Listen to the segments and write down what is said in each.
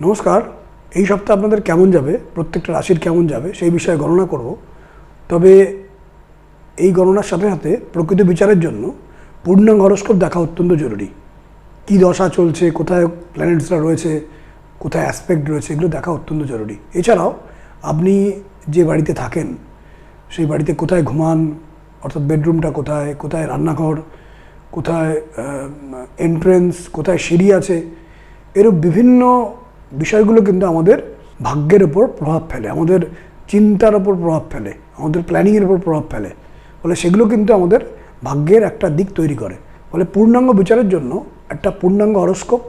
নমস্কার। এই সপ্তাহে আপনাদের কেমন যাবে, প্রত্যেকটা রাশির কেমন যাবে সেই বিষয়ে গণনা করব। তবে এই গণনার সাথে সাথে প্রকৃত বিচারের জন্য পূর্ণাঙ্গ হরস্কোপ দেখা অত্যন্ত জরুরি। কী দশা চলছে, কোথায় প্ল্যানেটসরা রয়েছে, কোথায় অ্যাসপেক্ট রয়েছে, এগুলো দেখা অত্যন্ত জরুরি। এছাড়াও আপনি যে বাড়িতে থাকেন সেই বাড়িতে কোথায় ঘুমান, অর্থাৎ বেডরুমটা কোথায়, কোথায় রান্নাঘর, কোথায় এন্ট্রেন্স, কোথায় সিঁড়ি আছে, এরূপ বিভিন্ন বিষয়গুলো কিন্তু আমাদের ভাগ্যের ওপর প্রভাব ফেলে, আমাদের চিন্তার ওপর প্রভাব ফেলে, আমাদের প্ল্যানিংয়ের ওপর প্রভাব ফেলে। ফলে সেগুলো কিন্তু আমাদের ভাগ্যের একটা দিক তৈরি করে। ফলে পূর্ণাঙ্গ বিচারের জন্য একটা পূর্ণাঙ্গ হরস্কোপ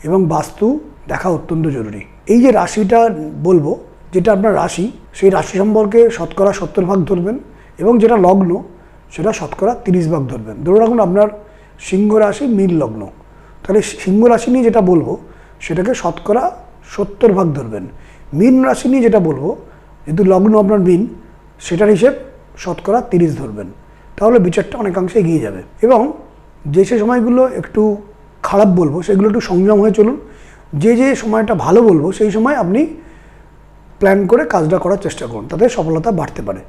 এবং বাস্তু দেখা অত্যন্ত জরুরি। এই যে রাশিটা বলবো, যেটা আপনার রাশি, সেই রাশি সম্পর্কে শতকরা 70 ভাগ ধরবেন এবং যেটা লগ্ন সেটা শতকরা 30 ভাগ ধরবেন। ধরে রাখুন আপনার সিংহ রাশি, মীন লগ্ন, তাহলে সিংহ রাশি নিয়ে যেটা বলবো সেটাকে শতকরা 70 ভাগ ধরবেন। মীন রাশি নিয়ে যেটা বলবো, যেহেতু লগ্ন আপনার মীন, সেটার হিসেব শতকরা 30 ধরবেন। তাহলে বিচারটা অনেকাংশে এগিয়ে যাবে। এবং যে সময়গুলো একটু খারাপ বলবো সেগুলো একটু সংযম হয়ে চলুন। যে সময়টা ভালো বলবো সেই সময় আপনি প্ল্যান করে কাজটা করার চেষ্টা করুন, তাতে সফলতা বাড়তে পারে।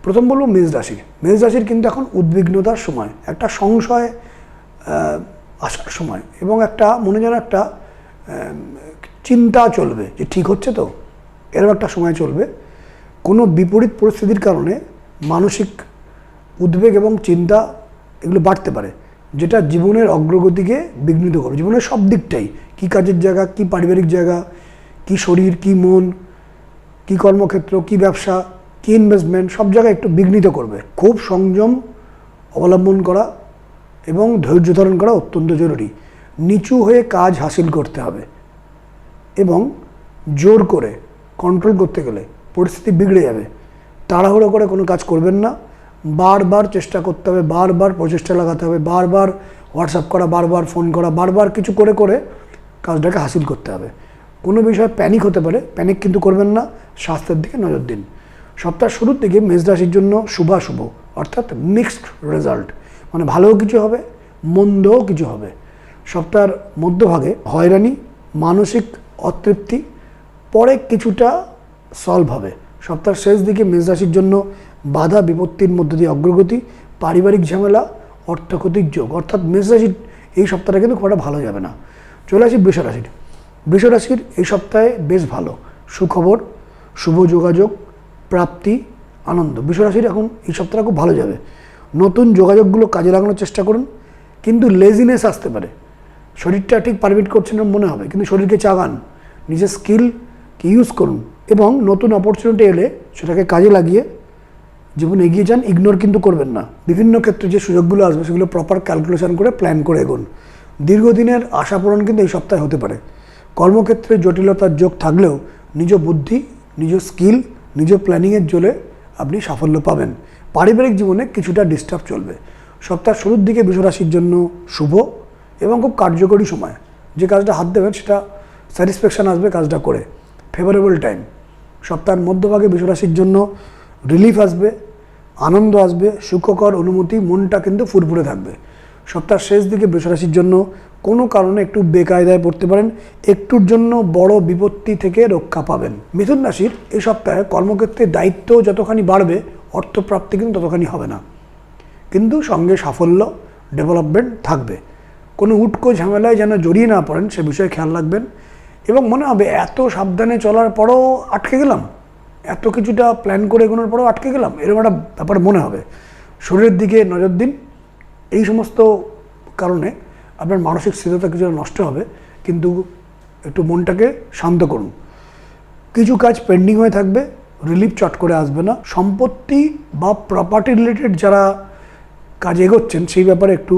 প্রথম বলবো মেষ রাশি। মেষ রাশির কিন্তু এখন উদ্বিগ্নতার সময়, একটা সংশয় আসার সময় এবং একটা মনে যেন একটা চিন্তা চলবে যে ঠিক হচ্ছে তো, এরকম একটা সময় চলবে। কোনো বিপরীত পরিস্থিতির কারণে মানসিক উদ্বেগ এবং চিন্তা এগুলো বাড়তে পারে, যেটা জীবনের অগ্রগতিকে বিঘ্নিত করবে। জীবনের সব দিকটাই, কী কাজের জায়গা, কী পারিবারিক জায়গা, কী শরীর, কী মন, কী কর্মক্ষেত্র, কী ব্যবসা, কী ইনভেস্টমেন্ট, সব জায়গায় একটু বিঘ্নিত করবে। খুব সংযম অবলম্বন করা এবং ধৈর্য ধারণ করা অত্যন্ত জরুরি। নিচু হয়ে কাজ হাসিল করতে হবে এবং জোর করে কন্ট্রোল করতে গেলে পরিস্থিতি বিগড়ে যাবে। তাড়াহুড়ো করে কোনো কাজ করবেন না। বারবার চেষ্টা করতে হবে, বারবার প্রচেষ্টা লাগাতে হবে, বারবার হোয়াটসঅ্যাপ করা, বারবার ফোন করা, বারবার কিছু করে করে কাজটাকে হাসিল করতে হবে। কোনো বিষয়ে প্যানিক হতে পারে, প্যানিক কিন্তু করবেন না। স্বাস্থ্যের দিকে নজর দিন। সপ্তাহের শুরুর দিকে মেষ রাশির জন্য শুভাশুভ, অর্থাৎ মিক্সড রেজাল্ট, মানে ভালোও কিছু হবে, মন্দও কিছু হবে। সপ্তাহের মধ্যভাগে হয়রানি, মানসিক অতৃপ্তি পরে কিছুটা সলভ হবে। সপ্তাহের শেষ দিকে মেষ রাশির জন্য বাধা বিপত্তির মধ্য দিয়ে অগ্রগতি, পারিবারিক ঝামেলা, অর্থক্ষতির যোগ, অর্থাৎ মেষ রাশির এই সপ্তাহটা কিন্তু খুব একটা ভালো যাবে না। চলে আসি বৃষ রাশির। বৃষ রাশির এই সপ্তাহে বেশ ভালো, সুখবর, শুভ যোগাযোগ, প্রাপ্তি, আনন্দ। বৃষ রাশির এখন এই সপ্তাহটা খুব ভালো যাবে। নতুন যোগাযোগগুলো কাজে লাগানোর চেষ্টা করুন, কিন্তু লেজিনেস আসতে পারে। শরীরটা ঠিক পারমিট করছে না মনে হবে, কিন্তু শরীরকে চাগান, নিজের স্কিলকে ইউজ করুন এবং নতুন অপরচুনিটি এলে সেটাকে কাজে লাগিয়ে জীবনে এগিয়ে যান। ইগনোর কিন্তু করবেন না। বিভিন্ন ক্ষেত্রে যে সুযোগগুলো আসবে সেগুলো প্রপার ক্যালকুলেশন করে প্ল্যান করে এগোন। দীর্ঘদিনের আশা পূরণ কিন্তু এই সপ্তাহে হতে পারে। কর্মক্ষেত্রে জটিলতার যোগ থাকলেও নিজ বুদ্ধি, নিজ স্কিল, নিজ প্ল্যানিংয়ের জোরে আপনি সাফল্য পাবেন। পারিবারিক জীবনে কিছুটা ডিস্টার্ব চলবে। সপ্তাহের শুরুর দিকে বৃষ রাশির জন্য শুভ এবং খুব কার্যকরী সময়। যে কাজটা হাত দেবেন সেটা স্যাটিসফ্যাকশান আসবে কাজটা করে। Favourable time. সপ্তাহের মধ্যভাগে বৃষ রাশির জন্য রিলিফ আসবে, আনন্দ আসবে, সুখকর অনুভূতি, মনটা কিন্তু ফুরফুরে থাকবে। সপ্তাহের শেষ দিকে বৃষ রাশির জন্য কোনো কারণে একটু বেকায়দায় পড়তে পারেন, একটুর জন্য বড় বিপত্তি থেকে রক্ষা পাবেন। মিথুন রাশির এই সপ্তাহে কর্মক্ষেত্রে দায়িত্ব যতখানি বাড়বে, অর্থপ্রাপ্তি কিন্তু ততখানি হবে না, কিন্তু সঙ্গে সাফল্য, ডেভেলপমেন্ট থাকবে। কোনো উটকো ঝামেলায় যেন জড়িয়ে না পড়েন সে বিষয়ে খেয়াল রাখবেন এবং মনে হবে এত সাবধানে চলার পরেও আটকে গেলাম, এত কিছুটা প্ল্যান করে এগোনোর পরেও আটকে গেলাম, এরকম একটা ব্যাপার মনে হবে। শরীরের দিকে নজর দিন। এই সমস্ত কারণে আপনার মানসিক স্থিরতা কিছুটা নষ্ট হবে, কিন্তু একটু মনটাকে শান্ত করুন। কিছু কাজ পেন্ডিং হয়ে থাকবে, রিলিফ চট করে আসবে না। সম্পত্তি বা প্রপার্টি রিলেটেড যারা কাজ এগোচ্ছেন সেই ব্যাপারে একটু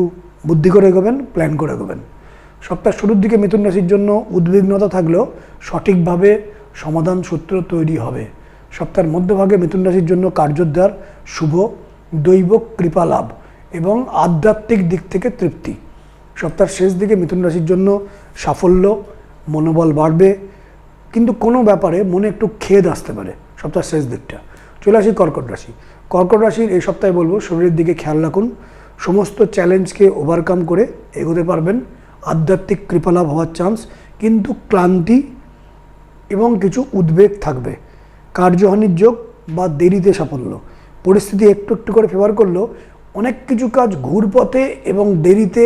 বুদ্ধি করে এগোবেন, প্ল্যান করে এগোবেন। সপ্তাহের শুরুর দিকে মিথুন রাশির জন্য উদ্বিগ্নতা থাকলেও সঠিকভাবে সমাধান সূত্র তৈরি হবে। সপ্তাহের মধ্যভাগে মিথুন রাশির জন্য কার্যোদ্ধার, শুভ, দৈব কৃপা লাভ এবং আধ্যাত্মিক দিক থেকে তৃপ্তি। সপ্তাহের শেষ দিকে মিথুন রাশির জন্য সাফল্য, মনোবল বাড়বে, কিন্তু কোনো ব্যাপারে মনে একটু খেদ আসতে পারে সপ্তাহের শেষ দিকটা। চলে আসি কর্কট রাশি। কর্কট রাশির এই সপ্তাহে বলবো শরীরের দিকে খেয়াল রাখুন। সমস্ত চ্যালেঞ্জকে ওভারকাম করে এগোতে পারবেন। আধ্যাত্মিক কৃপালাভ হওয়ার চান্স, কিন্তু ক্লান্তি এবং কিছু উদ্বেগ থাকবে। কার্যহানির যোগ বা দেরিতে সাফল্য, পরিস্থিতি একটু একটু করে ফেভার করলেও অনেক কিছু কাজ ঘুরপথে এবং দেরিতে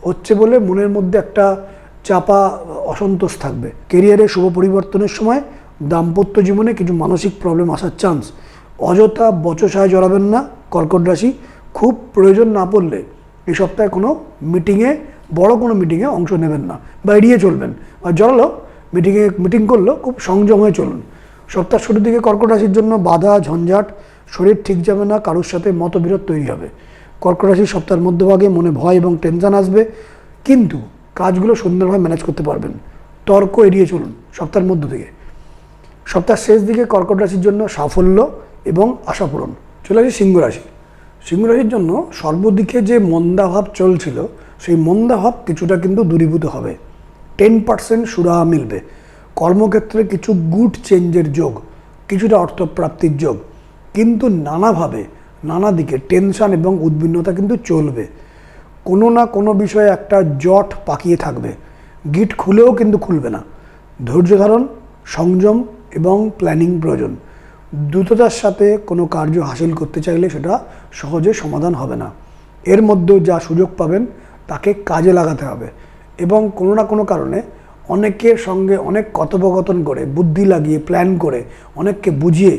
হচ্ছে বলে মনের মধ্যে একটা চাপা অসন্তোষ থাকবে। কেরিয়ারে শুভ পরিবর্তনের সময় দাম্পত্য জীবনে কিছু মানসিক প্রবলেম আসার চান্স। অযথা বচসায় জড়াবেন না কর্কট রাশি। খুব প্রয়োজন না পড়লে এই সপ্তাহে কোনো মিটিংয়ে, বড় কোনো মিটিংয়ে অংশ নেবেন না বা এড়িয়ে চলবেন। আর জড়ালো মিটিং করলেও খুব সংযম হয়ে চলুন। সপ্তাহ শুরুর দিকে কর্কট রাশির জন্য বাধা, ঝঞ্ঝাট, শরীর ঠিক যাবে না, কারোর সাথে মতবিরোধ তৈরি হবে। কর্কট রাশির সপ্তাহের মধ্যভাগে মনে ভয় এবং টেনশন আসবে, কিন্তু কাজগুলো সুন্দরভাবে ম্যানেজ করতে পারবেন। তর্ক এড়িয়ে চলুন সপ্তাহের মধ্য থেকে। সপ্তাহের শেষ দিকে কর্কট রাশির জন্য সাফল্য এবং আশাপূরণ। চলে আসি সিংহ রাশি। সিংহ রাশির জন্য সর্বদিকে যে মন্দাভাব চলছিল, সেই মন্দাভাব কিছুটা কিন্তু দূরীভূত হবে। 10% সুরাহা মিলবে। কর্মক্ষেত্রে কিছু গুড চেঞ্জের যোগ, কিছুটা অর্থপ্রাপ্তির যোগ, কিন্তু নানাভাবে নানা দিকে টেনশন এবং উদ্বিগ্নতা কিন্তু চলবে। কোনো না কোনো বিষয়ে একটা জট পাকিয়ে থাকবে। গিট খুলেও কিন্তু খুলবে না। ধৈর্য ধারণ, সংযম এবং প্ল্যানিং প্রয়োজন। দ্রুততার সাথে কোনো কার্য হাসিল করতে চাইলে সেটা সহজে সমাধান হবে না। এর মধ্যেও যা সুযোগ পাবেন তাকে কাজে লাগাতে হবে এবং কোনো না কোনো কারণে অনেকের সঙ্গে অনেক কথোপকথন করে, বুদ্ধি লাগিয়ে, প্ল্যান করে, অনেককে বুঝিয়ে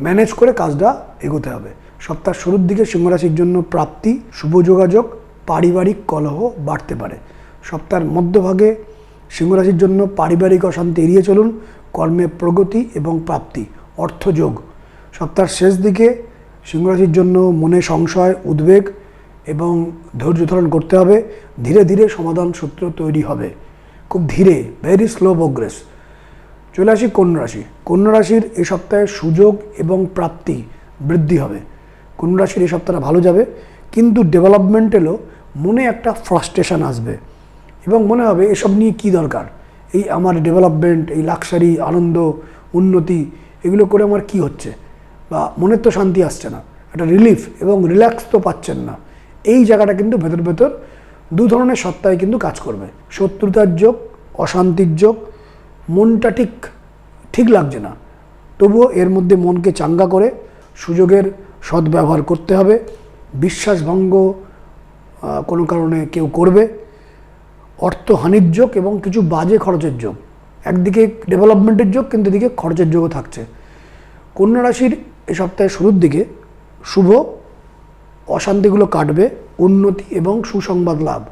ম্যানেজ করে কাজটা এগোতে হবে। সপ্তাহের শুরুর দিকে সিংহরাশির জন্য প্রাপ্তি, শুভ যোগাযোগ, পারিবারিক কলহ বাড়তে পারে। সপ্তাহের মধ্যভাগে সিংহরাশির জন্য পারিবারিক অশান্তি এড়িয়ে চলুন। কর্মে প্রগতি এবং প্রাপ্তি, অর্থযোগ। সপ্তাহের শেষ দিকে সিংহরাশির জন্য মনে সংশয়, উদ্বেগ এবং ধৈর্য ধারণ করতে হবে। ধীরে ধীরে সমাধান সূত্র তৈরি হবে, খুব ধীরে, ভেরি স্লো প্রোগ্রেস। চলে আসি কন্যা রাশি। কন্যা রাশির এই সপ্তাহে সুযোগ এবং প্রাপ্তি বৃদ্ধি হবে। কন্যা রাশির এই সপ্তাহটা ভালো যাবে, কিন্তু ডেভেলপমেন্ট এলেও মনে একটা ফ্রাস্ট্রেশন আসবে এবং মনে হবে এসব নিয়ে কী দরকার, এই আমার ডেভেলপমেন্ট, এই লাক্সারি, আনন্দ, উন্নতি, এগুলো করে আমার কি হচ্ছে, বা মনের তো শান্তি আসছে না, একটা রিলিফ এবং রিল্যাক্স তো পাচ্ছেন না। এই জায়গাটা কিন্তু ভেতর ভেতর দু ধরনের সত্তায় কিন্তু কাজ করবে। শত্রুতার যোগ, অশান্তির যোগ, মনটা ঠিক লাগছে না, তবুও এর মধ্যে মনকে চাঙ্গা করে সুযোগের সদ্ব্যবহার করতে হবে। বিশ্বাসভঙ্গ কোনো কারণে কেউ করবে। অর্থহানির যোগ এবং কিছু বাজে খরচের যোগ। একদিকে ডেভেলপমেন্টের যোগ, কিন্তু এদিকে খরচের যোগও থাকছে। কন্যা রাশির এই সপ্তাহের শুরুর দিকে শুভ, অশান্তিগুলো কাটবে, উন্নতি এবং সুসংবাদ লাভ।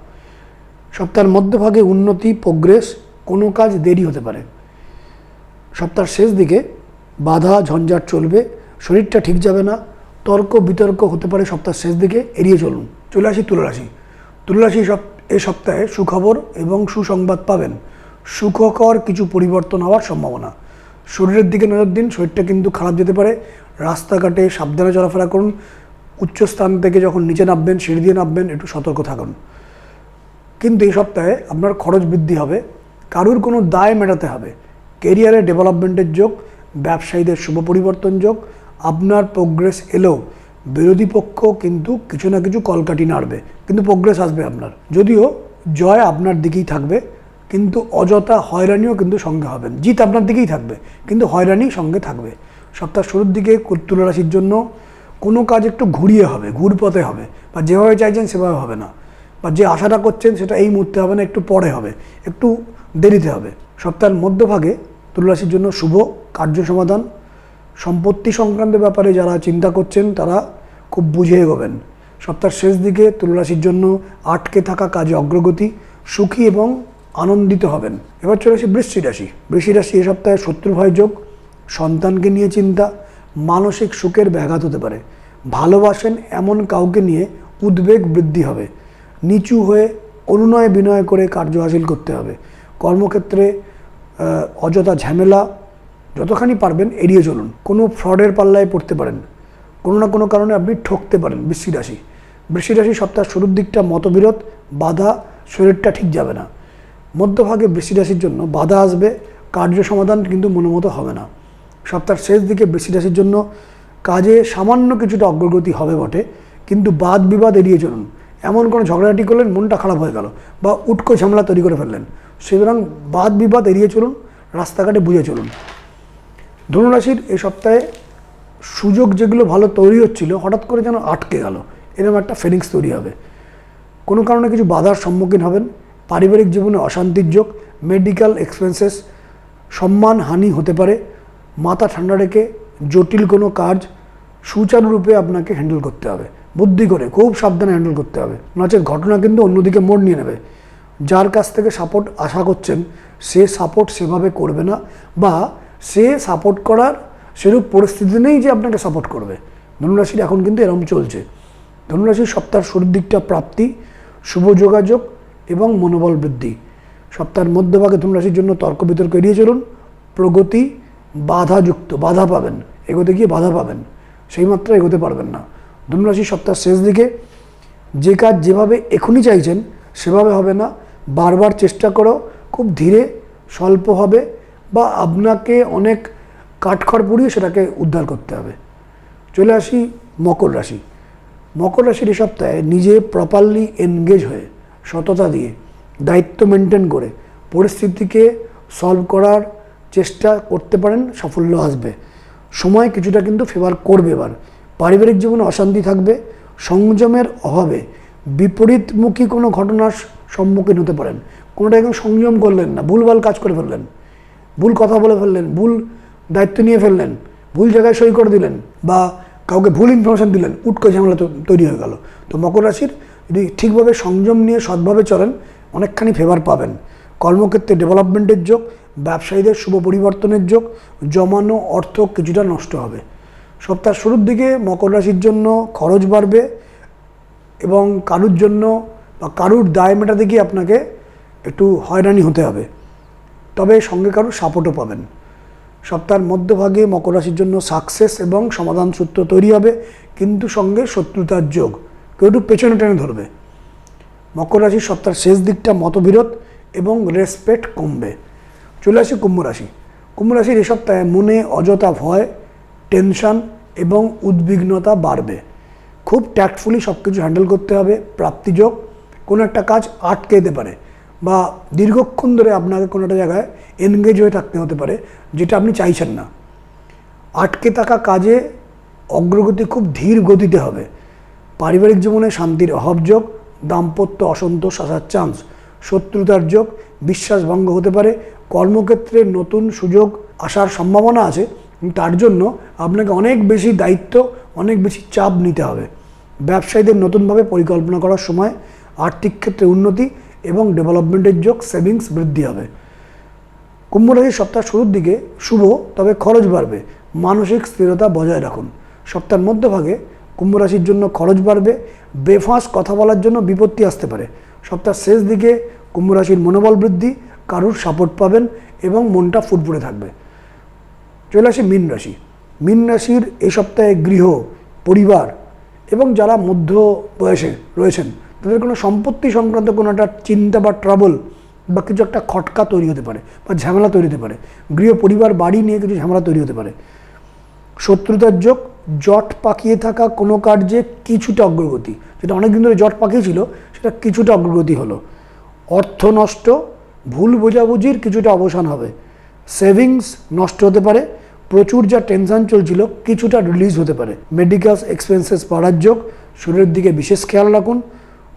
সপ্তাহের মধ্যভাগে উন্নতি, প্রোগ্রেস, কোনো কাজ দেরি হতে পারে। সপ্তাহের শেষ দিকে বাধা, ঝঞ্ঝাট চলবে, শরীরটা ঠিক যাবে না, তর্ক বিতর্ক হতে পারে সপ্তাহের শেষ দিকে, এড়িয়ে চলুন। চলে আসি তুলা রাশি। তুলা রাশি এই সপ্তাহে সুখবর এবং সুসংবাদ পাবেন। সুখকর কিছু পরিবর্তন হওয়ার সম্ভাবনা। শরীরের দিকে নজর দিন, শরীরটা কিন্তু খারাপ যেতে পারে। রাস্তাঘাটে সাবধানে চলাফেরা করুন। উচ্চ স্থান থেকে যখন নিচে নামবেন, সিঁড়ি দিয়ে নামবেন, একটু সতর্ক থাকুন। কিন্তু এই সপ্তাহে আপনার খরচ বৃদ্ধি হবে, কারুর কোনো দায় মেটাতে হবে। কেরিয়ারে ডেভেলপমেন্টের যোগ, ব্যবসায়ীদের শুভ পরিবর্তন যোগ। আপনার প্রোগ্রেস এলেও বিরোধী পক্ষ কিন্তু কিছু না কিছু কলকাঠি নাড়বে, কিন্তু প্রোগ্রেস আসবে আপনার। যদিও জয় আপনার দিকেই থাকবে, কিন্তু অযথা হয়রানিও কিন্তু সঙ্গে হবেন। জিত আপনার দিকেই থাকবে, কিন্তু হয়রানি সঙ্গে থাকবে। সপ্তাহের শুরুর দিকে তুলা রাশির জন্য কোনো কাজ একটু ঘুরিয়ে হবে, ঘুরপথে হবে, বা যেভাবে চাইছেন সেভাবে হবে না, বা যে আশাটা করছেন সেটা এই মুহূর্তে হবে না, একটু পরে হবে, একটু দেরিতে হবে। সপ্তাহের মধ্যভাগে তুলা রাশির জন্য শুভ কার্য সমাধান। সম্পত্তি সংক্রান্ত ব্যাপারে যারা চিন্তা করছেন তারা খুব বুঝে এগোবেন। সপ্তাহের শেষ দিকে তুলা রাশির জন্য আটকে থাকা কাজে অগ্রগতি, সুখী এবং আনন্দিত হবেন। এবার চলে আসি বৃশ্চিক রাশি। বৃশ্চিক রাশি এই সপ্তাহে শত্রুভয় যোগ, সন্তানকে নিয়ে চিন্তা, মানসিক সুখের ব্যাঘাত হতে পারে। ভালোবাসেন এমন কাউকে নিয়ে উদ্বেগ বৃদ্ধি হবে। নিচু হয়ে অনুনয় বিনয় করে কার্য হাসিল করতে হবে। কর্মক্ষেত্রে অযথা ঝামেলা যতখানি পারবেন এড়িয়ে চলুন। কোনো ফ্রডের পাল্লায় পড়তে পারেন, কোনো না কোনো কারণে আপনি ঠকতে পারেন। বৃশ্চিক রাশি। বৃশ্চিক রাশি সপ্তাহের শুরুর দিকটা মতবিরোধ, বাধা, শরীরটা ঠিক যাবে না। মধ্যভাগে বৃশ্চিক রাশির জন্য বাধা আসবে, কার্য সমাধান কিন্তু মনোমতো হবে না। সপ্তাহের শেষ দিকে বৃশ্চিক রাশির জন্য কাজে সামান্য কিছুটা অগ্রগতি হবে বটে, কিন্তু বাদ বিবাদ এড়িয়ে চলুন। এমন কোনো ঝগড়াঝাটি করলেন, মনটা খারাপ হয়ে গেল, বা উটকো ঝামেলা তৈরি করে ফেললেন, সুতরাং বাদ বিবাদ এড়িয়ে চলুন। রাস্তাঘাটে বুঝে চলুন। ধনুরাশির এই সপ্তাহে সুযোগ যেগুলো ভালো তৈরি হচ্ছিল হঠাৎ করে যেন আটকে গেল, এরকম একটা ফিলিংস তৈরি হবে। কোনো কারণে কিছু বাধার সম্মুখীন হবেন, পারিবারিক জীবনে অশান্তির যোগ, মেডিকেল এক্সপেন্সেস, সম্মান হানি হতে পারে। মাথা ঠান্ডা রেখে জটিল কোনো কাজ সুচারুরূপে আপনাকে হ্যান্ডেল করতে হবে, বুদ্ধি করে খুব সাবধানে হ্যান্ডেল করতে হবে, নচেত ঘটনা কিন্তু অন্যদিকে মোড় নিয়ে নেবে। যার কাছ থেকে সাপোর্ট আশা করছেন সে সাপোর্ট সেভাবে করবে না, বা সে সাপোর্ট করার সেরূপ পরিস্থিতি নেই যে আপনাকে সাপোর্ট করবে। ধনুরাশির এখন কিন্তু এরকম চলছে। ধনুরাশির সপ্তাহের শুরুর দিকটা প্রাপ্তি, শুভ যোগাযোগ এবং মনোবল বৃদ্ধি। সপ্তাহের মধ্যভাগে ধনুরাশির জন্য তর্ক বিতর্ক এড়িয়ে চলুন। প্রগতি বাধাযুক্ত, বাধা পাবেন, এগোতে গিয়ে বাধা পাবেন, সেই মাত্রা এগোতে পারবেন না। ধনুরাশির সপ্তাহের শেষ দিকে যে কাজ যেভাবে এখনই চাইছেন সেভাবে হবে না, বারবার চেষ্টা করো, খুব ধীরে স্বল্প হবে, বা আপনাকে অনেক কাঠখড় পুড়িয়ে সেটাকে উদ্ধার করতে হবে। চলে আসি মকর রাশি। মকর রাশির এই সপ্তাহে নিজে প্রপারলি এনগেজ হয়ে সততা দিয়ে দায়িত্ব মেনটেন করে পরিস্থিতিকে সলভ করার চেষ্টা করতে পারেন, সাফল্য আসবে। সময় কিছুটা কিন্তু ফেভার করবে। এবার পারিবারিক জীবনে অশান্তি থাকবে, সংযমের অভাবে বিপরীতমুখী কোনো ঘটনার সম্মুখীন হতে পারেন। কোনোটা একদম সংযম করলেন না, ভুলভাল কাজ করে ফেললেন, ভুল কথা বলে ফেললেন, ভুল দায়িত্ব নিয়ে ফেললেন, ভুল জায়গায় সই করে দিলেন, বা কাউকে ভুল ইনফরমেশন দিলেন, উটকো ঝামেলা তৈরি হয়ে গেল। তো মকর রাশির যদি ঠিকভাবে সংযম নিয়ে সৎভাবে চলেন অনেকখানি ফেভার পাবেন। কর্মক্ষেত্রে ডেভেলপমেন্টের যোগ, ব্যবসায়ীদের শুভ পরিবর্তনের যোগ, জমানো অর্থ কিছুটা নষ্ট হবে। সপ্তাহের শুরুর দিকে মকর রাশির জন্য খরচ বাড়বে এবং কারুর জন্য বা কারুর দায় মেটাতে গিয়ে আপনাকে একটু হয়রানি হতে হবে, তবে সঙ্গে কারুর সাপোর্টও পাবেন। সপ্তাহের মধ্যভাগে মকর রাশির জন্য সাকসেস এবং সমাধান সূত্র তৈরি হবে, কিন্তু সঙ্গে শত্রুতার যোগ, কেউ একটু পেছনে টেনে ধরবে। মকর রাশির সপ্তাহের শেষ দিকটা মতবিরোধ এবং রেসপেক্ট কমবে। চলে আসি কুম্ভ রাশি। কুম্ভ রাশির এই সপ্তাহে মনে অযথা ভয়, টেনশন এবং উদ্বিগ্নতা বাড়বে। খুব ট্যাক্টফুলি সব কিছু হ্যান্ডেল করতে হবে। প্রাপ্তিযোগ, কোনো একটা কাজ আটকে যেতে পারে, বা দীর্ঘক্ষণ ধরে আপনাকে কোনো একটা জায়গায় এনগেজ হয়ে থাকতে হতে পারে যেটা আপনি চাইছেন না। আটকে থাকা কাজে অগ্রগতি খুব ধীর গতিতে হবে। পারিবারিক জীবনে শান্তির অভাব যোগ, দাম্পত্য অসন্তোষ আসার চান্স, শত্রুতার যোগ, বিশ্বাসভঙ্গ হতে পারে। কর্মক্ষেত্রে নতুন সুযোগ আসার সম্ভাবনা আছে, তার জন্য আপনাকে অনেক বেশি দায়িত্ব, অনেক বেশি চাপ নিতে হবে। ব্যবসায়ীদের নতুনভাবে পরিকল্পনা করার সময়। আর্থিক ক্ষেত্রে উন্নতি এবং ডেভেলপমেন্টের যোগ, সেভিংস বৃদ্ধি হবে। কুম্ভ রাশির সপ্তাহ শুরুর দিকে শুভ, তবে খরচ বাড়বে। মানসিক স্থিরতা বজায় রাখুন। সপ্তাহের মধ্যভাগে কুম্ভ রাশির জন্য খরচ বাড়বে, বেফাঁস কথা বলার জন্য বিপত্তি আসতে পারে। সপ্তাহের শেষ দিকে কুম্ভ রাশির মনোবল বৃদ্ধি, কারুর সাপোর্ট পাবেন এবং মনটা ফুটফুটে থাকবে। চলে আসি মীন রাশি। মীন রাশির এই সপ্তাহে গৃহ, পরিবার এবং যারা মধ্য বয়সে রয়েছেন তাদের কোনো সম্পত্তি সংক্রান্ত কোনো একটা চিন্তা বা ট্রাবল বা কিছু একটা খটকা তৈরি হতে পারে, বা ঝামেলা তৈরি হতে পারে। গৃহ, পরিবার, বাড়ি নিয়ে কিছু ঝামেলা তৈরি হতে পারে। শত্রুতার যোগ, জট পাকিয়ে থাকা কোনো কার্যে কিছুটা অগ্রগতি, যেটা অনেকদিন ধরে জট পাকিয়েছিল সেটা কিছুটা অগ্রগতি হলো। অর্থ নষ্ট, ভুল বোঝাবুঝির কিছুটা অবসান হবে। সেভিংস নষ্ট হতে পারে। প্রচুর যা টেনশন চলছিল কিছুটা রিলিজ হতে পারে। মেডিকেল এক্সপেন্সেস বাড়ার যোগ, শরীরের দিকে বিশেষ খেয়াল রাখুন।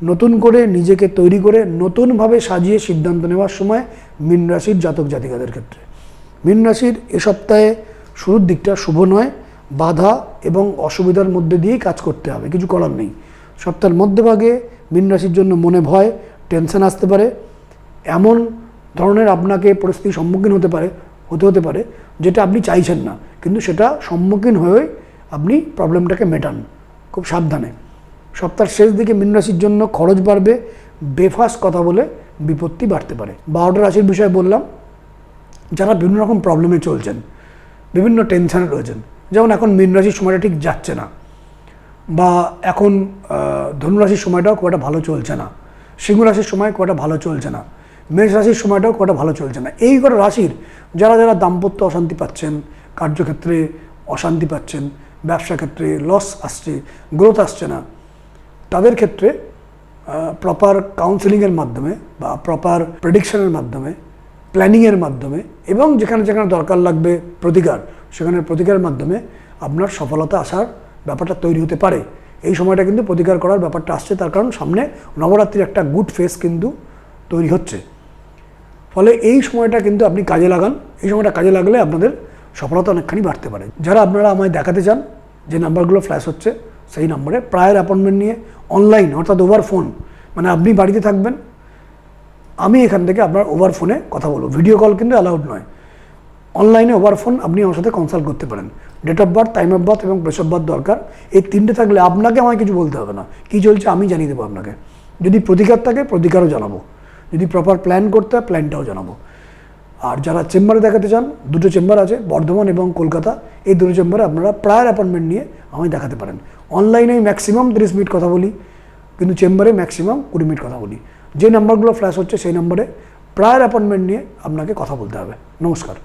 নতুন করে নিজেকে তৈরি করে নতুনভাবে সাজিয়ে সিদ্ধান্ত নেওয়ার সময় মীন রাশির জাতক জাতিকাদের ক্ষেত্রে। মীন রাশির এ সপ্তাহে শুরুর দিকটা শুভ নয়, বাধা এবং অসুবিধার মধ্যে দিয়েই কাজ করতে হবে, কিছু করার নেই। সপ্তাহের মধ্যভাগে মীন রাশির জন্য মনে ভয়, টেনশন আসতে পারে। এমন ধরনের আপনাকে পরিস্থিতির সম্মুখীন হতে পারে যেটা আপনি চাইছেন না, কিন্তু সেটা সম্মুখীন হয়েই আপনি প্রবলেমটাকে মেটান, খুব সাবধানে। সপ্তাহের শেষ দিকে মীন রাশির জন্য খরচ বাড়বে, বেফাস কথা বলে বিপত্তি বাড়তে পারে। 12টা রাশির বিষয়ে বললাম, যারা বিভিন্ন রকম প্রবলেমে চলছেন, বিভিন্ন টেনশানে রয়েছেন, যেমন এখন মীন রাশির সময়টা ঠিক যাচ্ছে না, বা এখন ধনুরাশির সময়টাও খুব একটা ভালো চলছে না, সিংহ রাশির সময় খুব একটা ভালো চলছে না, মেষ রাশির সময়টাও খুব একটা ভালো চলছে না। এই কটা রাশির যারা দাম্পত্য অশান্তি পাচ্ছেন, কার্যক্ষেত্রে অশান্তি পাচ্ছেন, ব্যবসা ক্ষেত্রে লস আসছে, গ্রোথ আসছে না, তাদের ক্ষেত্রে প্রপার কাউন্সেলিংয়ের মাধ্যমে বা প্রপার প্রেডিকশনের মাধ্যমে প্ল্যানিংয়ের মাধ্যমে এবং যেখানে যেখানে দরকার লাগবে প্রতিকার, সেখানে প্রতিকারের মাধ্যমে আপনার সফলতা আসার ব্যাপারটা তৈরি হতে পারে। এই সময়টা কিন্তু প্রতিকার করার ব্যাপারটা আসছে, তার কারণ সামনে নবরাত্রির একটা গুড ফেস কিন্তু তৈরি হচ্ছে। ফলে এই সময়টা কিন্তু আপনি কাজে লাগান। এই সময়টা কাজে লাগলে আপনাদের সফলতা অনেকখানি বাড়তে পারে। যারা আপনারা আমায় দেখাতে চান, যে নাম্বারগুলো ফ্ল্যাশ হচ্ছে সেই নম্বরে প্রায়র অ্যাপয়েন্টমেন্ট নিয়ে অনলাইন অর্থাৎ ওভার ফোন, মানে আপনি বাড়িতে থাকবেন, আমি এখান থেকে আপনার ওভার ফোনে কথা বলবো। ভিডিও কল কিন্তু অ্যালাউড নয়। অনলাইনে ওভার ফোন আপনি আমার সাথে কনসাল্ট করতে পারেন। Date of birth, time of birth এবং প্লেস অফ বার্থ দরকার। এই তিনটে থাকলে আপনাকে আমায় কিছু বলতে হবে না, কী চলছে আমি জানিয়ে দেবো আপনাকে। যদি প্রতিকার থাকে প্রতিকারও জানাবো, যদি প্রপার প্ল্যান করতে হয় প্ল্যানটাও জানাবো। আর যারা চেম্বারে দেখাতে চান, দুটো চেম্বার আছে, বর্ধমান এবং কলকাতা। এই দুটো চেম্বারে আপনারা প্রায়র অ্যাপয়েন্টমেন্ট নিয়ে আমায় দেখাতে পারেন। অনলাইনে ম্যাক্সিমাম 30 মিনিট কথা বলি, কিন্তু চেম্বারে ম্যাক্সিমাম 20 মিনিট কথা বলি। যে নাম্বারগুলো ফ্ল্যাশ হচ্ছে সেই নম্বরে প্রায়র অ্যাপয়েন্টমেন্ট নিয়ে আপনাকে কথা বলতে হবে। নমস্কার।